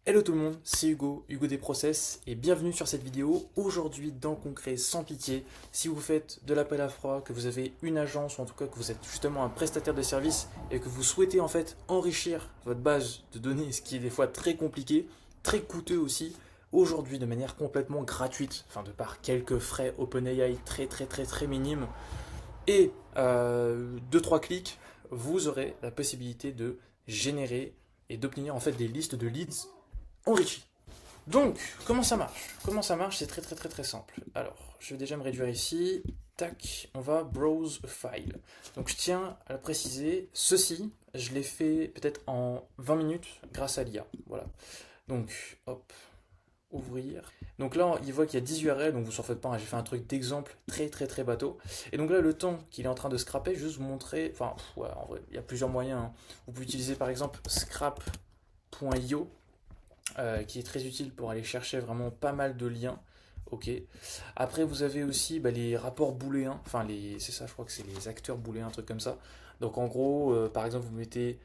Hello tout le monde, c'est Hugo, Hugo des Process, et bienvenue sur cette vidéo. Aujourd'hui, dans le concret, sans pitié, si vous faites de l'appel à froid, que vous avez une agence, ou en tout cas que vous êtes justement un prestataire de service, et que vous souhaitez en fait enrichir votre base de données, ce qui est des fois très compliqué, très coûteux aussi, aujourd'hui de manière complètement gratuite, enfin de par quelques frais OpenAI très minimes, et 2-3 clics, vous aurez la possibilité de générer et d'obtenir en fait des listes de leads enrichi. Donc, comment ça marche? Comment ça marche? C'est très simple. Alors, je vais déjà me réduire ici. Tac, on va browse a file. Donc, je tiens à le préciser. Ceci, je l'ai fait peut-être en 20 minutes grâce à l'IA. Voilà. Donc, hop, ouvrir. Donc là, il voit qu'il y a 10 URL, donc vous en faites pas, hein, j'ai fait un truc d'exemple très bateau. Et donc là, le temps qu'il est en train de scraper, je vais juste vous montrer, enfin, ouais, en vrai, il y a plusieurs moyens, hein. Vous pouvez utiliser par exemple scrap.io, qui est très utile pour aller chercher vraiment pas mal de liens. Ok. Après, vous avez aussi les rapports booléens. Enfin, c'est ça, je crois que c'est les acteurs booléens, un truc comme ça. Donc, en gros, par exemple, vous mettez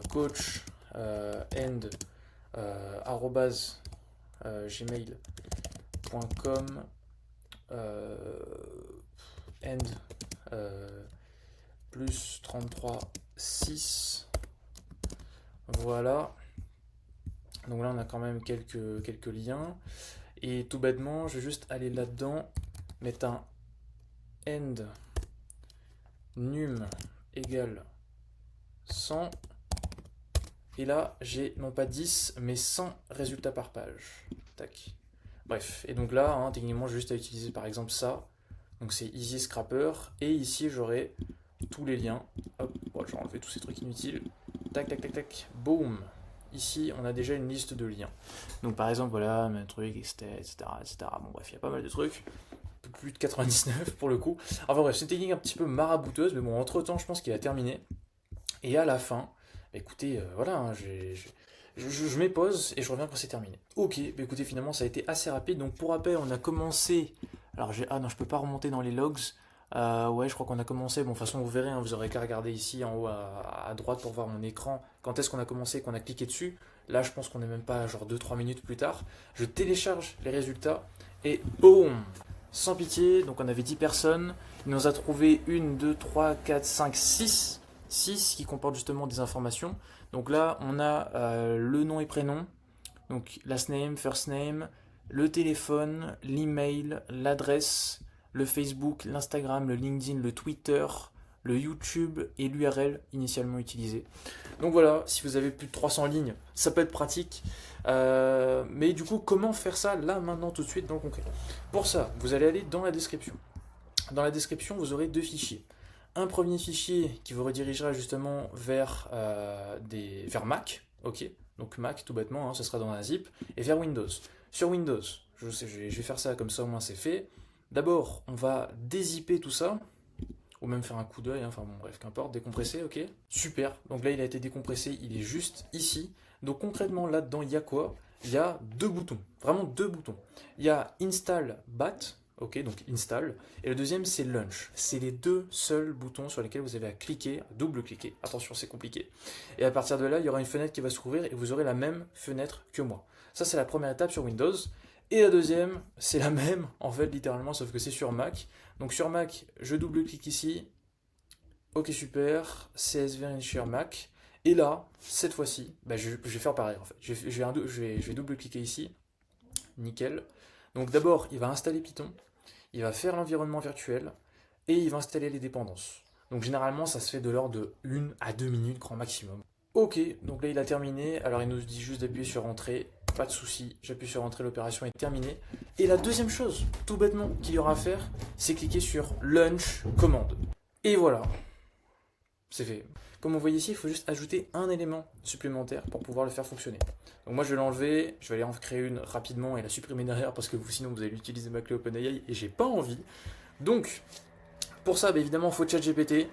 coach end arrobase, gmail.com end plus 33 6. Voilà. Donc là, on a quand même quelques liens. Et tout bêtement, je vais juste aller là-dedans, mettre un end num égale 100. Et là, j'ai non pas 10, mais 100 résultats par page. Tac. Bref, et donc là, hein, techniquement, j'ai juste à utiliser par exemple ça. Donc c'est Easy Scrapper. Et ici, j'aurai tous les liens. Hop, bon, je vais enlever tous ces trucs inutiles. Tac. Boum. Ici, on a déjà une liste de liens. Donc par exemple, voilà, un truc, etc. Bon bref, il y a pas mal de trucs. Plus de 99 pour le coup. Enfin bref, c'est une technique un petit peu marabouteuse, mais bon, entre temps, je pense qu'il a terminé. Et à la fin, écoutez, voilà, hein, je mets pause et je reviens quand c'est terminé. Ok, bah écoutez, finalement, ça a été assez rapide. Donc pour rappel, on a commencé. Alors ah non, je peux pas remonter dans les logs. Ouais, je crois qu'on a commencé. Bon, de toute façon, vous verrez, hein, vous aurez qu'à regarder ici en haut à droite pour voir mon écran. Quand est-ce qu'on a commencé, qu'on a cliqué dessus. Là, je pense qu'on est même pas genre 2-3 minutes plus tard. Je télécharge les résultats et boum! Sans pitié, donc on avait 10 personnes. Il nous a trouvé 1, 2, 3, 4, 5, 6. 6 qui comportent justement des informations. Donc là, on a le nom et prénom, donc last name, first name, le téléphone, l'email, l'adresse, le Facebook, l'Instagram, le LinkedIn, le Twitter, le YouTube et l'URL initialement utilisé. Donc voilà, si vous avez plus de 300 lignes, ça peut être pratique. Mais du coup, comment faire ça là, maintenant, tout de suite, dans le concret? Pour ça, vous allez aller dans la description. Dans la description, vous aurez deux fichiers. Un premier fichier qui vous redirigera justement vers Mac, ok, donc Mac tout bêtement, hein, ce sera dans un zip, et vers Windows. Sur Windows, je vais faire ça comme ça au moins c'est fait. D'abord, on va dézipper tout ça, ou même faire un coup d'œil, hein, enfin bon bref, qu'importe, décompresser, ok. Super, donc là il a été décompressé, il est juste ici. Donc concrètement là-dedans, il y a quoi? Il y a deux boutons, vraiment deux boutons. Il y a Install BAT, ok, donc Install, et le deuxième c'est Launch. C'est les deux seuls boutons sur lesquels vous avez à cliquer, à double-cliquer, attention c'est compliqué. Et à partir de là, il y aura une fenêtre qui va s'ouvrir et vous aurez la même fenêtre que moi. Ça c'est la première étape sur Windows. Et la deuxième, c'est la même, en fait, littéralement, sauf que c'est sur Mac. Donc sur Mac, je double-clique ici. Ok, super. CSV Initial Mac. Et là, cette fois-ci, je vais faire pareil, en fait. Je vais double-cliquer ici. Nickel. Donc d'abord, il va installer Python. Il va faire l'environnement virtuel. Et il va installer les dépendances. Donc généralement, ça se fait de l'ordre de 1 à 2 minutes, grand maximum. Ok, donc là il a terminé. Alors il nous dit juste d'appuyer sur Entrée. Pas de souci, j'appuie sur Entrée, l'opération est terminée. Et la deuxième chose, tout bêtement, qu'il y aura à faire, c'est cliquer sur Launch Commande. Et voilà, c'est fait. Comme vous voyez ici, il faut juste ajouter un élément supplémentaire pour pouvoir le faire fonctionner. Donc moi je vais l'enlever, je vais aller en créer une rapidement et la supprimer derrière parce que sinon vous allez utiliser ma clé OpenAI et j'ai pas envie. Donc pour ça, évidemment, il faut ChatGPT.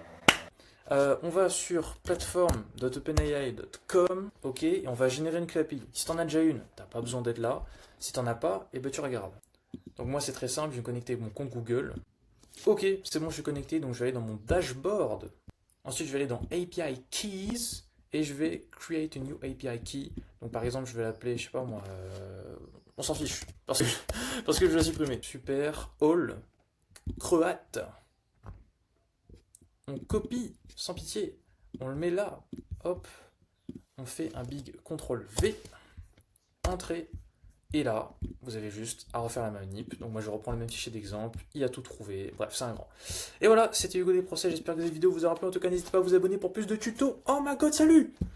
On va sur platform.openai.com, ok, et on va générer une clé API. Si t'en as déjà une, t'as pas besoin d'être là. Si t'en as pas, tu regardes. Donc moi c'est très simple, je vais me connecter avec mon compte Google. Ok, c'est bon, je suis connecté, donc je vais aller dans mon dashboard. Ensuite, je vais aller dans API Keys et je vais create a new API key. Donc par exemple, je vais l'appeler, je sais pas moi, on s'en fiche, parce que je vais supprimer. Super, all, croate. On copie, sans pitié, on le met là, hop, on fait un big CTRL V, entrée, et là, vous avez juste à refaire la manip. Donc moi je reprends le même fichier d'exemple, il a tout trouvé, bref c'est un grand. Et voilà, c'était Hugo des Procès, j'espère que cette vidéo vous aura plu, en tout cas n'hésitez pas à vous abonner pour plus de tutos. Oh my god, salut!